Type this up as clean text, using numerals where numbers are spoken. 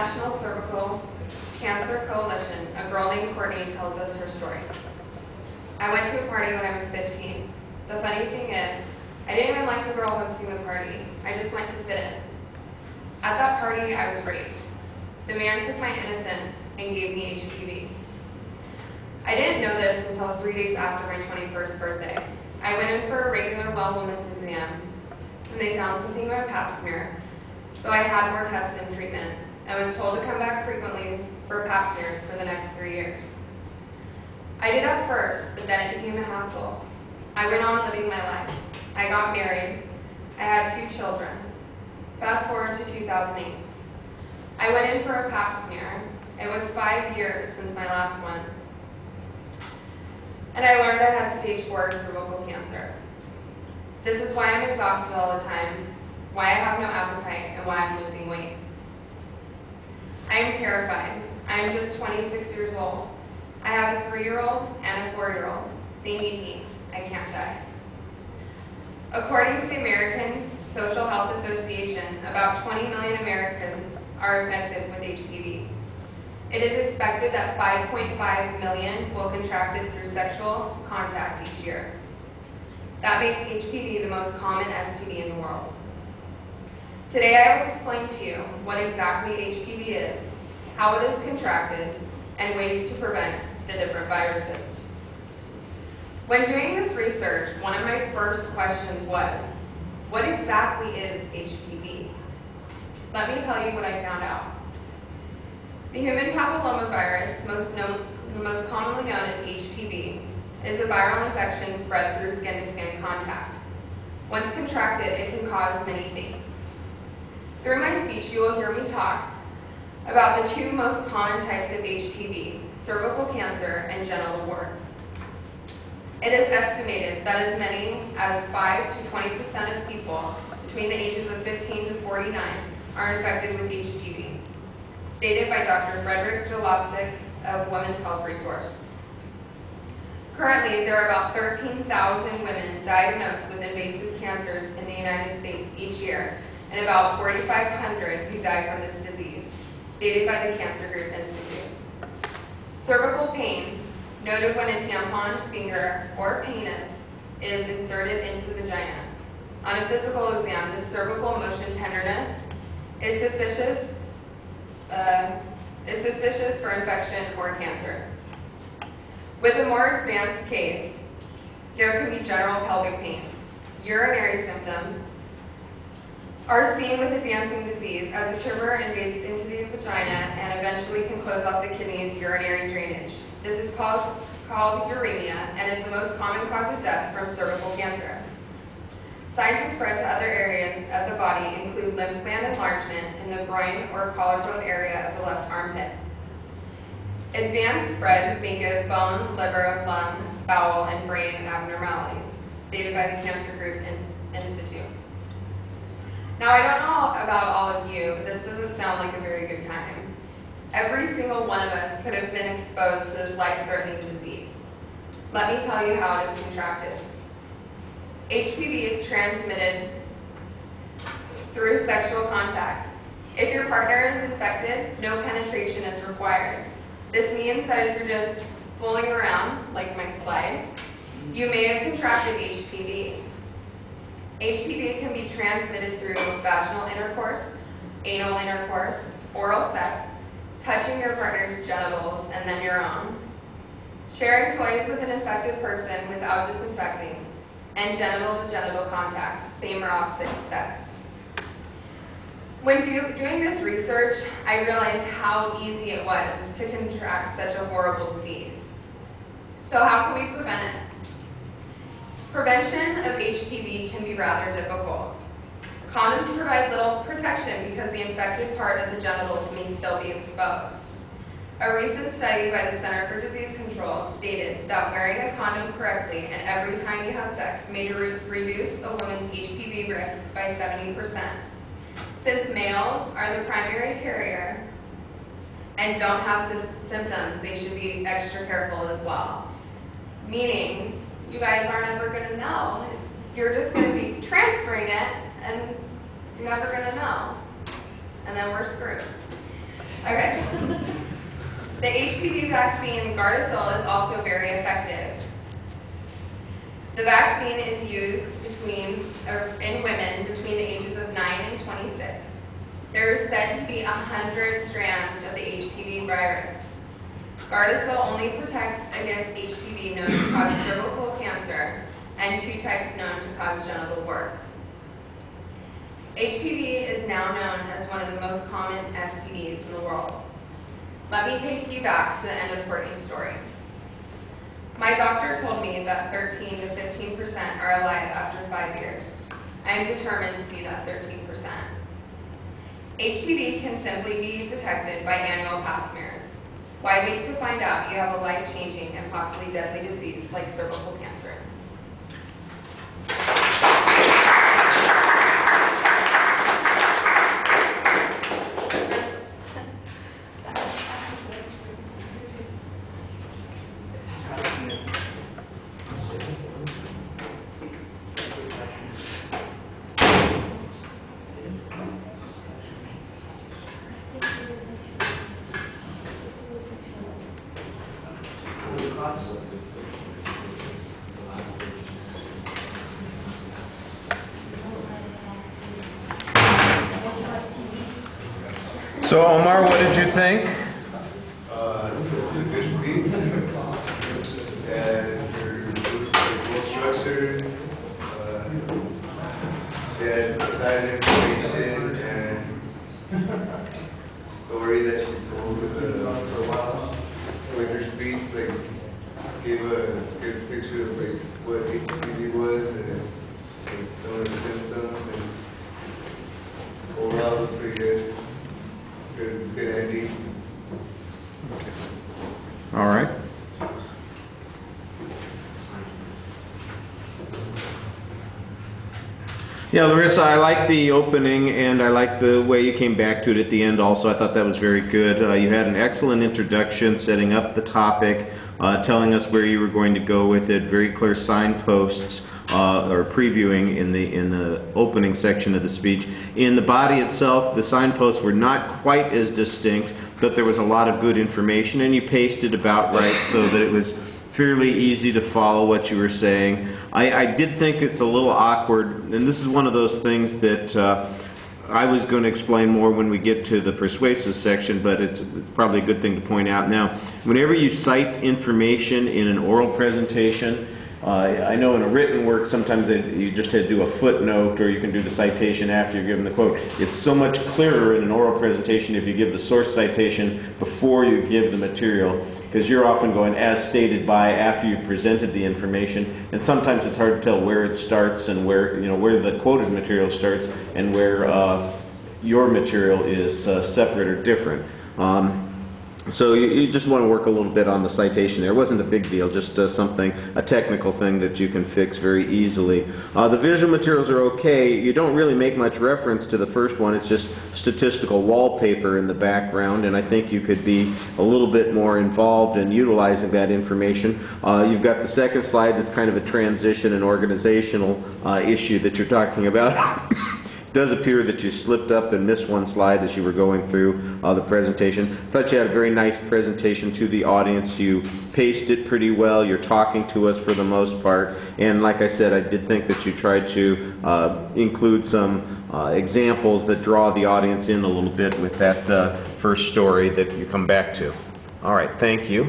National Cervical Cancer Coalition, a girl named Courtney tells us her story. I went to a party when I was 15. The funny thing is, I didn't even like the girl hosting the party. I just went to fit in. At that party, I was raped. The man took my innocence and gave me HPV. I didn't know this until 3 days after my 21st birthday. I went in for a regular well woman's exam, and they found something in my pap smear, so I had more tests and treatment. I was told to come back frequently for pap smears for the next 3 years. I did at first, but then it became a hassle. I went on living my life. I got married. I had 2 children. Fast forward to 2008. I went in for a pap smear. It was 5 years since my last one. And I learned I had stage 4 cervical cancer. This is why I'm exhausted all the time, why I have no appetite, and why I'm losing weight. I am terrified. I am just 26 years old. I have a 3-year-old and a 4-year-old. They need me. I can't die. According to the American Social Health Association, about 20 million Americans are infected with HPV. It is expected that 5.5 million will contract it through sexual contact each year. That makes HPV the most common STD in the world. Today I will explain to you what exactly HPV is, how it is contracted, and ways to prevent the different viruses. When doing this research, one of my first questions was, what exactly is HPV? Let me tell you what I found out. The human papillomavirus, most commonly known as HPV, is a viral infection spread through skin-to-skin contact. Once contracted, it can cause many things. Through my speech, you will hear me talk about the 2 most common types of HPV, cervical cancer and genital warts. It is estimated that as many as 5 to 20% of people between the ages of 15 to 49 are infected with HPV, stated by Dr. Frederick Jolofsik of Women's Health Resource. Currently, there are about 13,000 women diagnosed with invasive cancers in the United States each year, and about 4,500 who die from this disease, stated by the Cancer Group Institute. Cervical pain, noted when a tampon, finger, or penis is inserted into the vagina. On a physical exam, the cervical motion tenderness is suspicious for infection or cancer. With a more advanced case, there can be general pelvic pain. Urinary symptoms are seen with advancing disease as a tumor invades into the vagina and eventually can close off the kidney's urinary drainage. This is called uremia and is the most common cause of death from cervical cancer. Signs of spread to other areas of the body include lymph gland enlargement in the groin or collarbone area of the left armpit. Advanced spread may give bone, liver, lung, bowel, and brain abnormalities, stated by the Cancer Group Institute. Now, I don't know about all of you, but this doesn't sound like a very good time. Every single one of us could have been exposed to this life-threatening disease. Let me tell you how it is contracted. HPV is transmitted through sexual contact. If your partner is infected, no penetration is required. This means that if you're just fooling around, like my slide, you may have contracted HPV. HPV can be transmitted through vaginal intercourse, anal intercourse, oral sex, touching your partner's genitals and then your own, sharing toys with an infected person without disinfecting, and genital-to-genital contact, same or opposite sex. When doing this research, I realized how easy it was to contract such a horrible disease. So how can we prevent it? Prevention of HPV can be rather difficult. Condoms provide little protection because the infected part of the genitals may still be exposed. A recent study by the Center for Disease Control stated that wearing a condom correctly and every time you have sex may reduce a woman's HPV risk by 70%. Since males are the primary carrier and don't have symptoms, they should be extra careful as well. Meaning, you guys aren't ever going to know. You're just going to be transferring it, and you're never going to know. And then we're screwed. Okay. The HPV vaccine Gardasil is also very effective. The vaccine is used in women between the ages of 9 and 26. There is said to be 100 strands of the HPV virus. Gardasil only protects against HPV known to cause cervical cancer and 2 types known to cause genital warts. HPV is now known as one of the most common STDs in the world. Let me take you back to the end of Courtney's story. My doctor told me that 13 to 15% are alive after 5 years. I am determined to be that 13%. HPV can simply be detected by annual pap smears. Why wait to find out you have a life-changing and possibly deadly disease like cervical cancer? So Omar, what did you think? Good speed, and your well structured, side information and story that she told for a while. With her speech, like gave a good picture of like what HPV was and some of the symptoms, and overall it was pretty good. Good ending. All right. Yeah, Larissa, I like the opening and I like the way you came back to it at the end also. I thought that was very good. You had an excellent introduction, setting up the topic, telling us where you were going to go with it, very clear signposts. Or previewing in the opening section of the speech. In the body itself, the signposts were not quite as distinct, but there was a lot of good information, and you paced it about right so that it was fairly easy to follow what you were saying. I did think it's a little awkward, and this is one of those things that I was going to explain more when we get to the persuasive section, but it's probably a good thing to point out now. Whenever you cite information in an oral presentation, I know in a written work sometimes you just had to do a footnote, or you can do the citation after you're given the quote. It's so much clearer in an oral presentation if you give the source citation before you give the material, because you're often going as stated by after you've presented the information, and sometimes it's hard to tell where it starts and where the quoted material starts and where your material is separate or different. So you just want to work a little bit on the citation there. It wasn't a big deal, just a technical thing that you can fix very easily. The visual materials are okay. You don't really make much reference to the first one. It's just statistical wallpaper in the background, and I think you could be a little bit more involved in utilizing that information. You've got the second slide that's kind of a transition and organizational issue that you're talking about. It does appear that you slipped up and missed one slide as you were going through the presentation. I thought you had a very nice presentation to the audience. You paced it pretty well. You're talking to us for the most part. And like I said, I did think that you tried to include some examples that draw the audience in a little bit with that first story that you come back to. All right, thank you.